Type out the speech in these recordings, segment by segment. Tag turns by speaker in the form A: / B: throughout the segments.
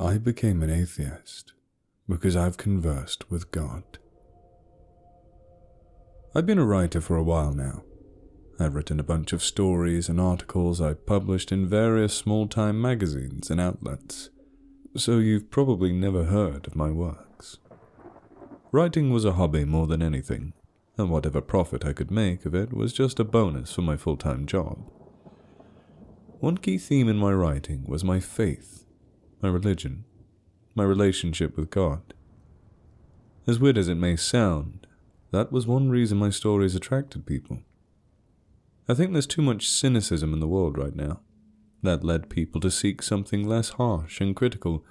A: I became an atheist because I've conversed with God. I've been a writer for a while now. I've written a bunch of stories and articles I've published in various small-time magazines and outlets, so you've probably never heard of my works. Writing was a hobby more than anything, and whatever profit I could make of it was just a bonus for my full-time job. One key theme in my writing was my faith, my religion, my relationship with God. As weird as it may sound, that was one reason my stories attracted people. I think there's too much cynicism in the world right now. That led people to seek something less harsh and critical,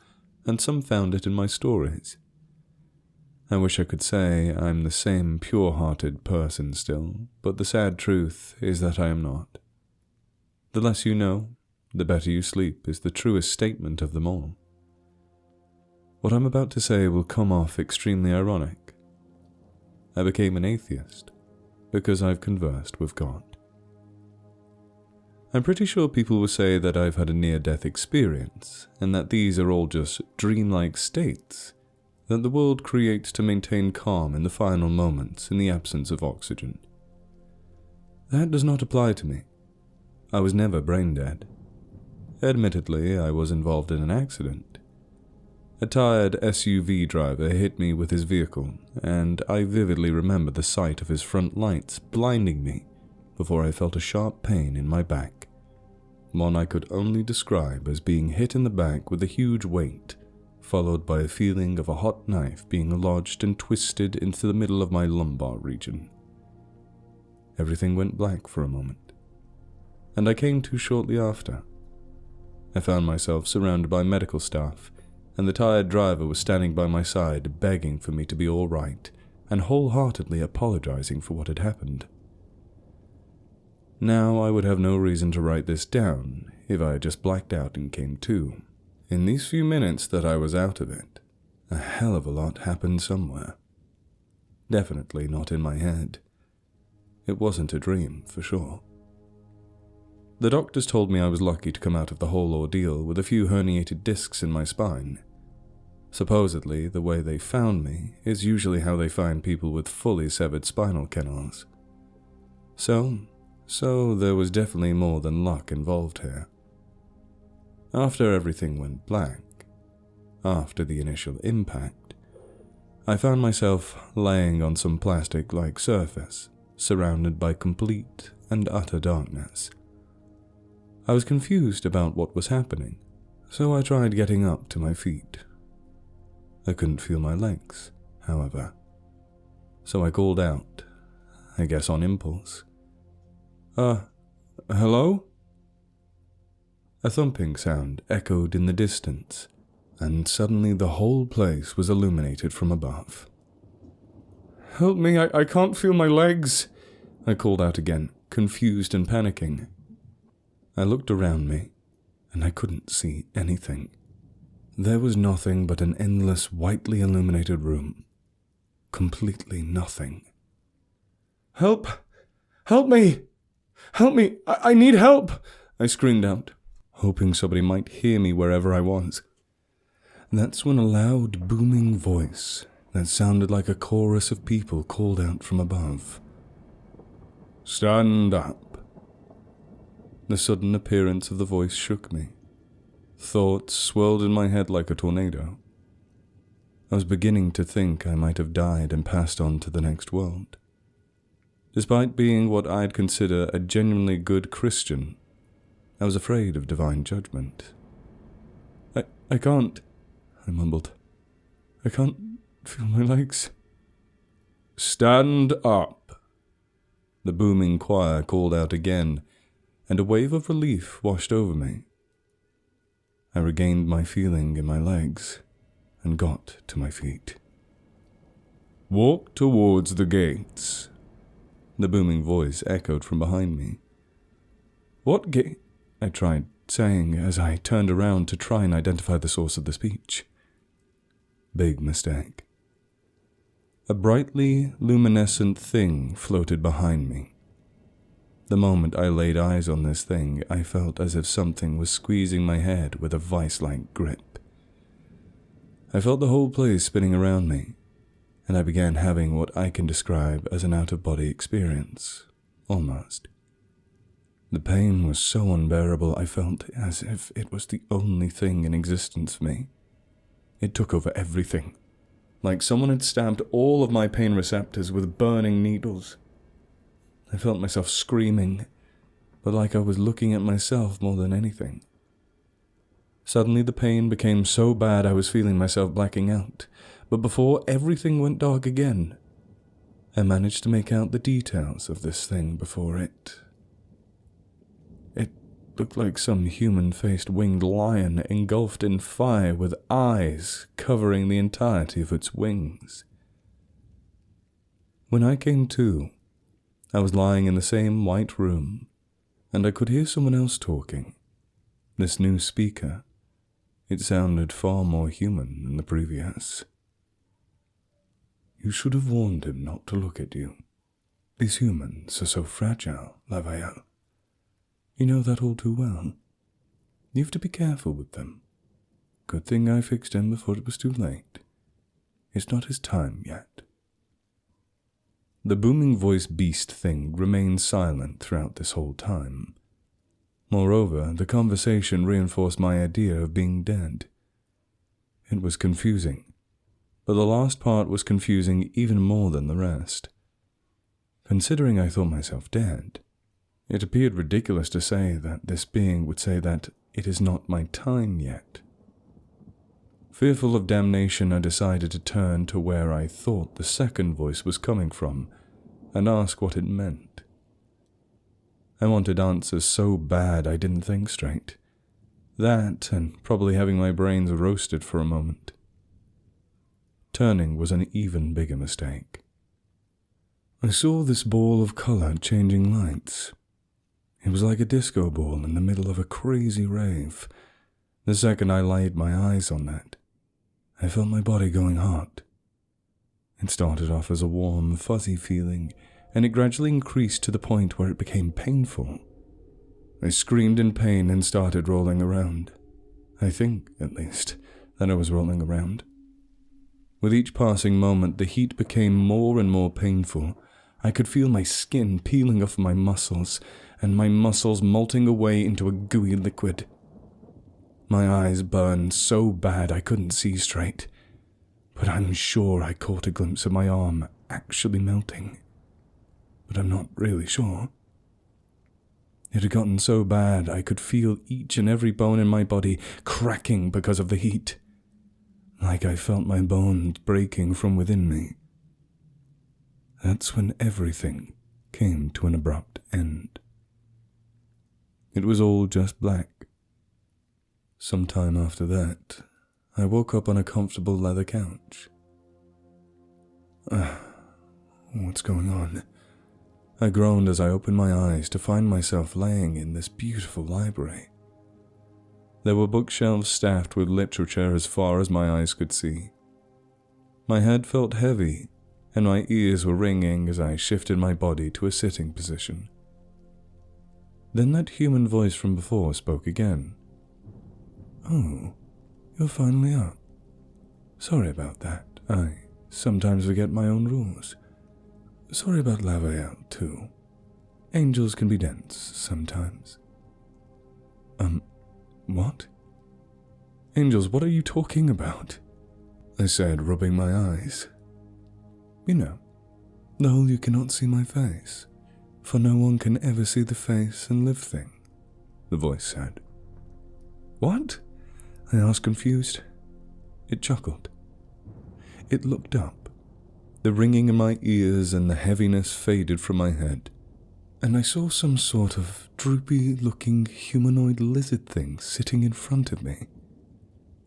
A: and some found it in my stories. I wish I could say I'm the same pure-hearted person still, but the sad truth is that I am not. The less you know, the better you sleep is the truest statement of them all. What I'm about to say will come off extremely ironic. I became an atheist because I've conversed with God. I'm pretty sure people will say that I've had a near-death experience, and that these are all just dreamlike states that the world creates to maintain calm in the final moments in the absence of oxygen. That does not apply to me. I was never brain dead. Admittedly, I was involved in an accident. A tired SUV driver hit me with his vehicle, and I vividly remember the sight of his front lights blinding me before I felt a sharp pain in my back, one I could only describe as being hit in the back with a huge weight, followed by a feeling of a hot knife being lodged and twisted into the middle of my lumbar region. Everything went black for a moment, and I came to shortly after. I found myself surrounded by medical staff, and the tired driver was standing by my side begging for me to be all right and wholeheartedly apologizing for what had happened. Now I would have no reason to write this down if I had just blacked out and came to. In these few minutes that I was out of it, a hell of a lot happened somewhere. Definitely not in my head. It wasn't a dream, for sure. The doctors told me I was lucky to come out of the whole ordeal with a few herniated discs in my spine. Supposedly, the way they found me is usually how they find people with fully severed spinal canals. So there was definitely more than luck involved here. After everything went black, after the initial impact, I found myself laying on some plastic-like surface, surrounded by complete and utter darkness. I was confused about what was happening, so I tried getting up to my feet. I couldn't feel my legs, however, so I called out, I guess on impulse. Hello? A thumping sound echoed in the distance, and suddenly the whole place was illuminated from above. "Help me, I can't feel my legs," I called out again, confused and panicking. I looked around me, and I couldn't see anything. There was nothing but an endless, whitely illuminated room. Completely nothing. "Help! Help me! Help me! I need help!" I screamed out, hoping somebody might hear me wherever I was. That's when a loud, booming voice that sounded like a chorus of people called out from above. "Stand up." The sudden appearance of the voice shook me. Thoughts swirled in my head like a tornado. I was beginning to think I might have died and passed on to the next world. Despite being what I'd consider a genuinely good Christian, I was afraid of divine judgment. I can't, I mumbled. I can't feel my legs. "Stand up." The booming choir called out again, and a wave of relief washed over me. I regained my feeling in my legs and got to my feet. "Walk towards the gates," the booming voice echoed from behind me. "What gate?" I tried saying as I turned around to try and identify the source of the speech. Big mistake. A brightly luminescent thing floated behind me. The moment I laid eyes on this thing, I felt as if something was squeezing my head with a vice-like grip. I felt the whole place spinning around me, and I began having what I can describe as an out-of-body experience, almost. The pain was so unbearable I felt as if it was the only thing in existence for me. It took over everything, like someone had stabbed all of my pain receptors with burning needles. I felt myself screaming, but like I was looking at myself more than anything. Suddenly the pain became so bad I was feeling myself blacking out, but before everything went dark again, I managed to make out the details of this thing before it. It looked like some human-faced winged lion engulfed in fire with eyes covering the entirety of its wings. When I came to, I was lying in the same white room, and I could hear someone else talking. This new speaker. It sounded far more human than the previous. You should have warned him not to look at you. These humans are so fragile, Lavael. You know that all too well. You have to be careful with them. Good thing I fixed him before it was too late. It's not his time yet. The booming voice beast thing remained silent throughout this whole time. Moreover, the conversation reinforced my idea of being dead. It was confusing, but the last part was confusing even more than the rest. Considering I thought myself dead, it appeared ridiculous to say that this being would say that it is not my time yet. Fearful of damnation, I decided to turn to where I thought the second voice was coming from and ask what it meant. I wanted answers so bad I didn't think straight. That, and probably having my brains roasted for a moment. Turning was an even bigger mistake. I saw this ball of color changing lights. It was like a disco ball in the middle of a crazy rave. The second I laid my eyes on that, I felt my body going hot. It started off as a warm, fuzzy feeling, and it gradually increased to the point where it became painful. I screamed in pain and started rolling around. I think, at least, that I was rolling around. With each passing moment, the heat became more and more painful. I could feel my skin peeling off my muscles, and my muscles melting away into a gooey liquid. My eyes burned so bad I couldn't see straight, but I'm sure I caught a glimpse of my arm actually melting. But I'm not really sure. It had gotten so bad I could feel each and every bone in my body cracking because of the heat, like I felt my bones breaking from within me. That's when everything came to an abrupt end. It was all just black. Sometime after that, I woke up on a comfortable leather couch. What's going on? I groaned as I opened my eyes to find myself laying in this beautiful library. There were bookshelves stacked with literature as far as my eyes could see. My head felt heavy, and my ears were ringing as I shifted my body to a sitting position. Then that human voice from before spoke again. Oh, you're finally up. Sorry about that. I sometimes forget my own rules. Sorry about Lavael, too. Angels can be dense sometimes. What? Angels, what are you talking about? I said, rubbing my eyes. You know, the whole you cannot see my face, for no one can ever see the face and live thing, the voice said. What? I asked, confused. It chuckled. It looked up. The ringing in my ears and the heaviness faded from my head, and I saw some sort of droopy-looking humanoid lizard thing sitting in front of me,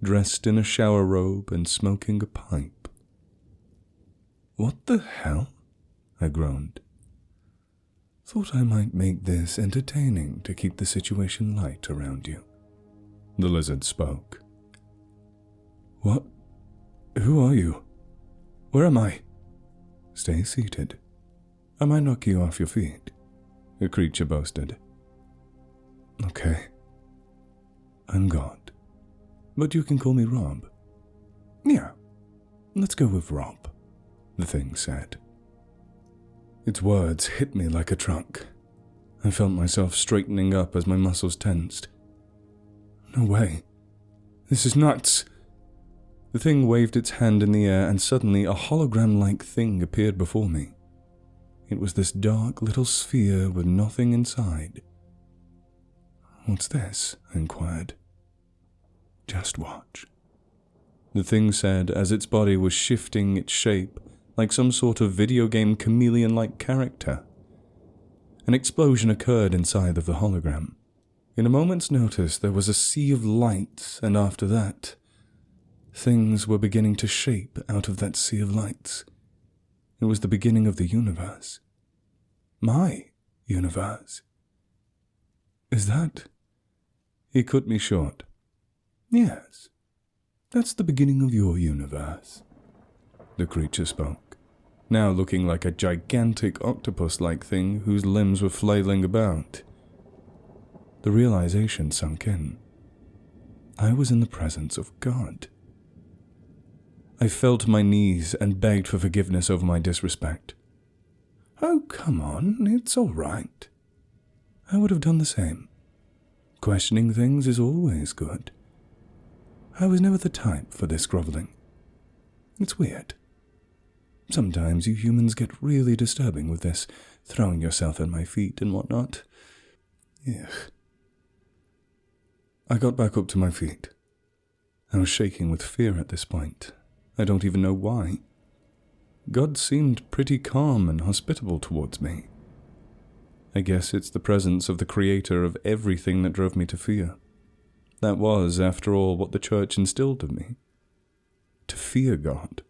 A: dressed in a shower robe and smoking a pipe. What the hell? I groaned. Thought I might make this entertaining to keep the situation light around you. The lizard spoke. What? Who are you? Where am I? Stay seated. I might knock you off your feet, the creature boasted. Okay. I'm God, but you can call me Rob. Yeah, let's go with Rob, the thing said. Its words hit me like a truck. I felt myself straightening up as my muscles tensed. No way. This is nuts. The thing waved its hand in the air, and suddenly a hologram-like thing appeared before me. It was this dark little sphere with nothing inside. What's this? I inquired. Just watch, the thing said as its body was shifting its shape like some sort of video game chameleon-like character. An explosion occurred inside of the hologram. In a moment's notice, there was a sea of lights, and after that, things were beginning to shape out of that sea of lights. It was the beginning of the universe. My universe. Is that? He cut me short. Yes, that's the beginning of your universe. The creature spoke, now looking like a gigantic octopus-like thing whose limbs were flailing about. The realization sunk in. I was in the presence of God. I fell to my knees and begged for forgiveness over my disrespect. Oh, come on, it's all right. I would have done the same. Questioning things is always good. I was never the type for this groveling. It's weird. Sometimes you humans get really disturbing with this, throwing yourself at my feet and whatnot. Ugh. I got back up to my feet. I was shaking with fear at this point. I don't even know why. God seemed pretty calm and hospitable towards me. I guess it's the presence of the creator of everything that drove me to fear. That was, after all, what the church instilled in me. To fear God.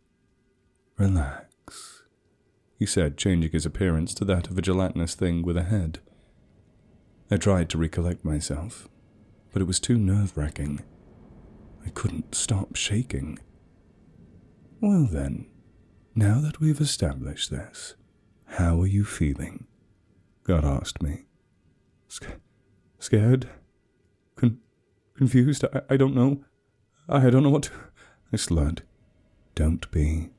A: Relax, he said, changing his appearance to that of a gelatinous thing with a head. I tried to recollect myself, but it was too nerve-wracking. I couldn't stop shaking. Well then, now that we've established this, how are you feeling? God asked me. Scared? Confused? I don't know. I don't know what to... I slurred. Don't be.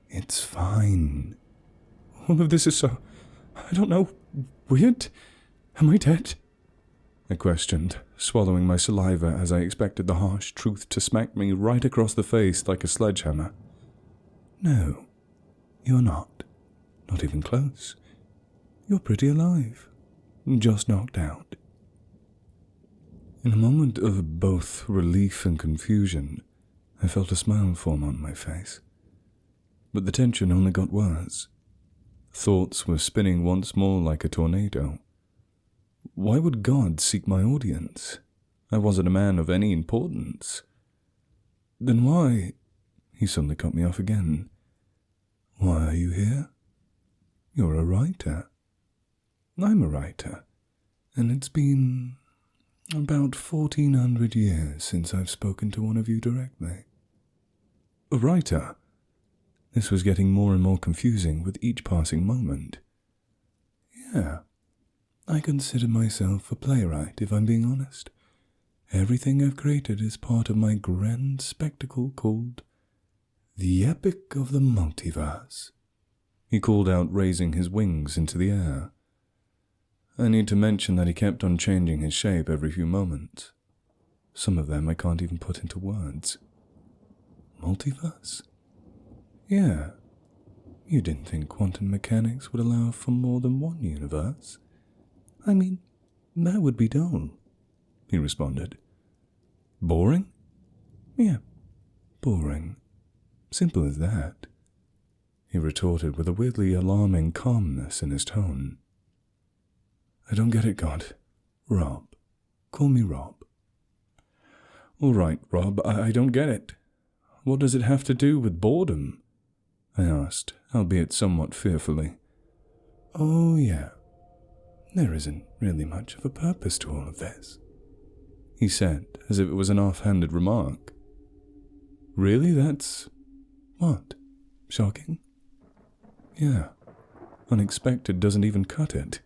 A: It's fine. All of this is so... I don't know. Weird? Am I dead? I questioned, swallowing my saliva as I expected the harsh truth to smack me right across the face like a sledgehammer. No, you're not. Not even close. You're pretty alive. Just knocked out. In a moment of both relief and confusion, I felt a smile form on my face. But the tension only got worse. Thoughts were spinning once more like a tornado. Why would God seek my audience? I wasn't a man of any importance. Then why... He suddenly cut me off again. Why are you here? You're a writer. I'm a writer, and it's been about 1400 years since I've spoken to one of you directly. A writer? This was getting more and more confusing with each passing moment. Yeah, I consider myself a playwright, if I'm being honest. Everything I've created is part of my grand spectacle called the Epic of the Multiverse. He called out, raising his wings into the air. I need to mention that he kept on changing his shape every few moments. Some of them I can't even put into words. Multiverse? Yeah. You didn't think quantum mechanics would allow for more than one universe? I mean, that would be dull, he responded. Boring? Yeah, boring. Simple as that, he retorted with a weirdly alarming calmness in his tone. I don't get it, God. Rob. Call me Rob. All right, Rob, I don't get it. What does it have to do with boredom? I asked, albeit somewhat fearfully. Oh, yeah. There isn't really much of a purpose to all of this, he said, as if it was an offhanded remark. Really, that's... what? Shocking? Yeah. Unexpected doesn't even cut it.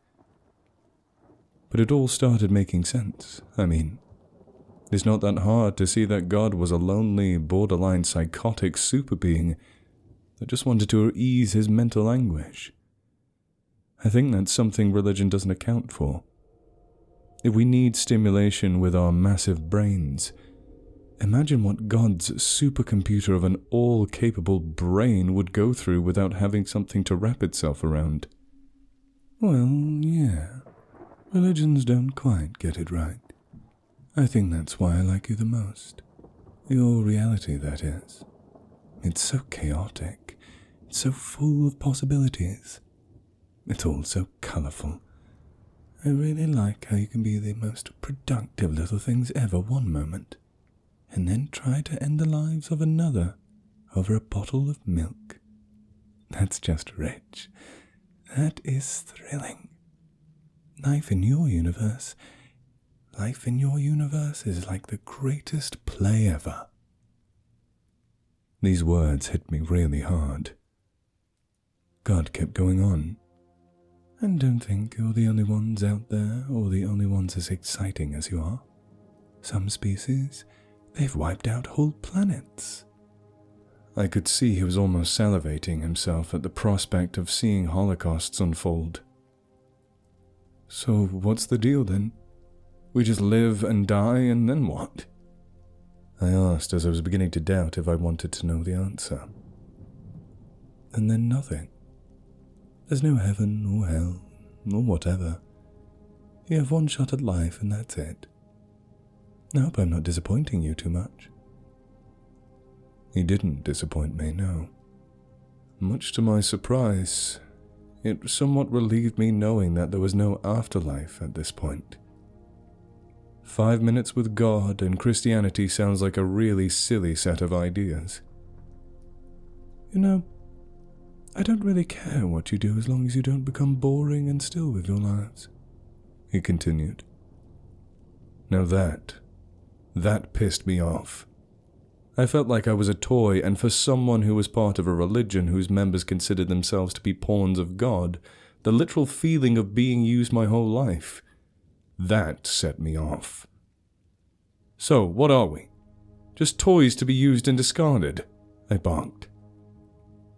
A: But it all started making sense. I mean, It's not that hard to see that God was a lonely, borderline psychotic super being that just wanted to ease his mental anguish. I think that's something religion doesn't account for. If we need stimulation with our massive brains, imagine what God's supercomputer of an all-capable brain would go through without having something to wrap itself around. Well, yeah, religions don't quite get it right. I think that's why I like you the most. Your reality, that is. It's so chaotic. It's so full of possibilities. It's all so colourful. I really like how you can be the most productive little things ever one moment, and then try to end the lives of another over a bottle of milk. That's just rich. That is thrilling. Life in your universe is like the greatest play ever. These words hit me really hard. God kept going on. And don't think you're the only ones out there or the only ones as exciting as you are. Some species, they've wiped out whole planets. I could see he was almost salivating himself at the prospect of seeing holocausts unfold. So what's the deal then? We just live and die and then what? I asked as I was beginning to doubt if I wanted to know the answer. And then nothing. There's no heaven or hell or whatever. You have one shot at life and that's it. I hope I'm not disappointing you too much. He didn't disappoint me, no. Much to my surprise, it somewhat relieved me knowing that there was no afterlife at this point. 5 minutes with God and Christianity sounds like a really silly set of ideas. You know, I don't really care what you do as long as you don't become boring and still with your lives, he continued. Now that pissed me off. I felt like I was a toy, and for someone who was part of a religion whose members considered themselves to be pawns of God, the literal feeling of being used my whole life, that set me off. So, what are we? Just toys to be used and discarded? I barked.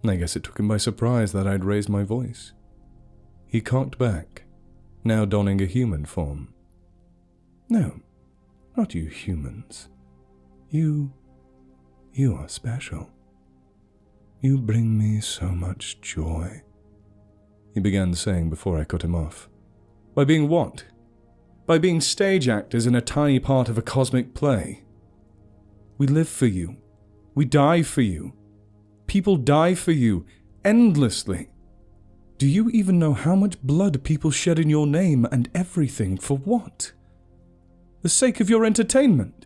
A: I guess it took him by surprise that I'd raised my voice. He cocked back, now donning a human form. No, not you humans. You are special. You bring me so much joy, he began saying before I cut him off. By being what? By being stage actors in a tiny part of a cosmic play. We live for you. We die for you. People die for you, endlessly. Do you even know how much blood people shed in your name and everything for what? The sake of your entertainment?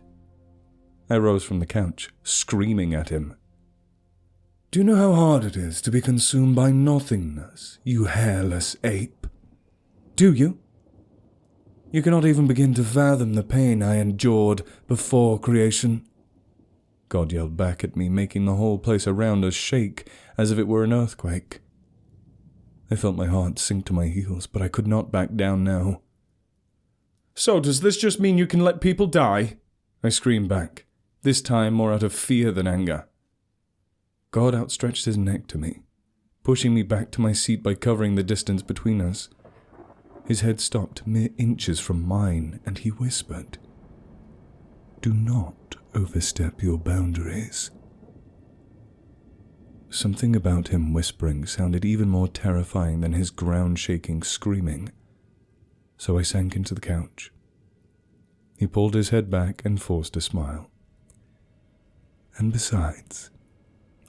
A: I rose from the couch, screaming at him. Do you know how hard it is to be consumed by nothingness, you hairless ape? Do you? You cannot even begin to fathom the pain I endured before creation. God yelled back at me, making the whole place around us shake as if it were an earthquake. I felt my heart sink to my heels, but I could not back down now. So does this just mean you can let people die? I screamed back, this time more out of fear than anger. God outstretched his neck to me, pushing me back to my seat by covering the distance between us. His head stopped mere inches from mine, and he whispered, Do not overstep your boundaries. Something about him whispering sounded even more terrifying than his ground-shaking screaming, so I sank into the couch. He pulled his head back and forced a smile. And besides,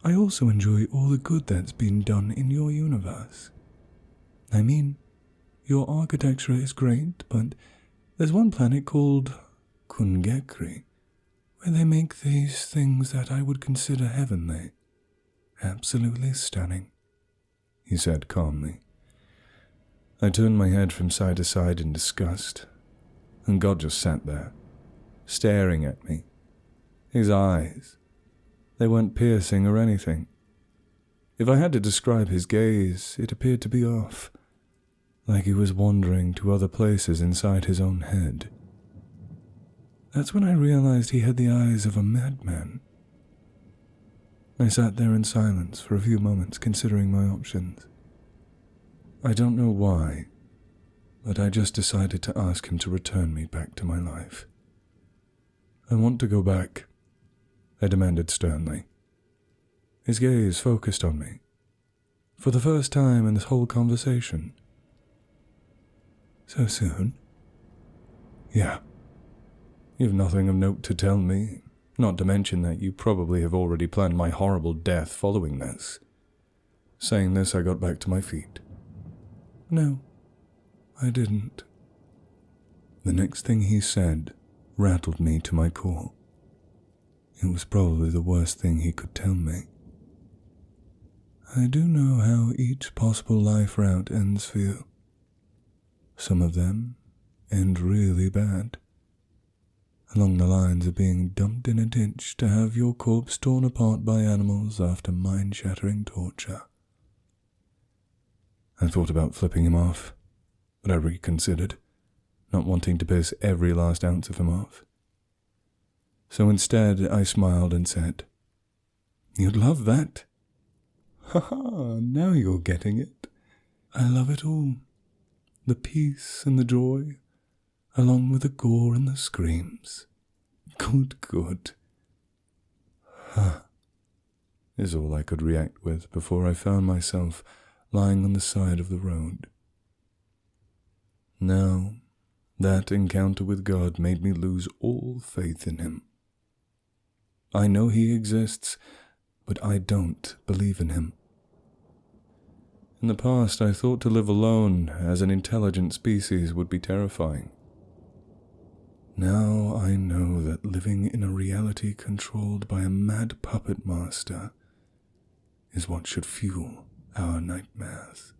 A: I also enjoy all the good that's been done in your universe. I mean, your architecture is great, but there's one planet called Kungekri, where they make these things that I would consider heavenly. Absolutely stunning, he said calmly. I turned my head from side to side in disgust, and God just sat there, staring at me. His eyes, they weren't piercing or anything. If I had to describe his gaze, it appeared to be off, like he was wandering to other places inside his own head. That's when I realized he had the eyes of a madman. I sat there in silence for a few moments, considering my options. I don't know why, but I just decided to ask him to return me back to my life. I want to go back, I demanded sternly. His gaze focused on me, for the first time in this whole conversation. So soon? Yeah. You've nothing of note to tell me, not to mention that you probably have already planned my horrible death following this. Saying this, I got back to my feet. No, I didn't. The next thing he said rattled me to my core. It was probably the worst thing he could tell me. I do know how each possible life route ends for you. Some of them end really bad. Along the lines of being dumped in a ditch to have your corpse torn apart by animals after mind-shattering torture. I thought about flipping him off, but I reconsidered, not wanting to piss every last ounce of him off. So instead, I smiled and said, "You'd love that." "Ha-ha, now you're getting it. I love it all. The peace and the joy, along with the gore and the screams. Good, good." "Huh," is all I could react with before I found myself lying on the side of the road. Now, that encounter with God made me lose all faith in him. I know he exists, but I don't believe in him. In the past, I thought to live alone as an intelligent species would be terrifying. Now I know that living in a reality controlled by a mad puppet master is what should fuel our nightmares.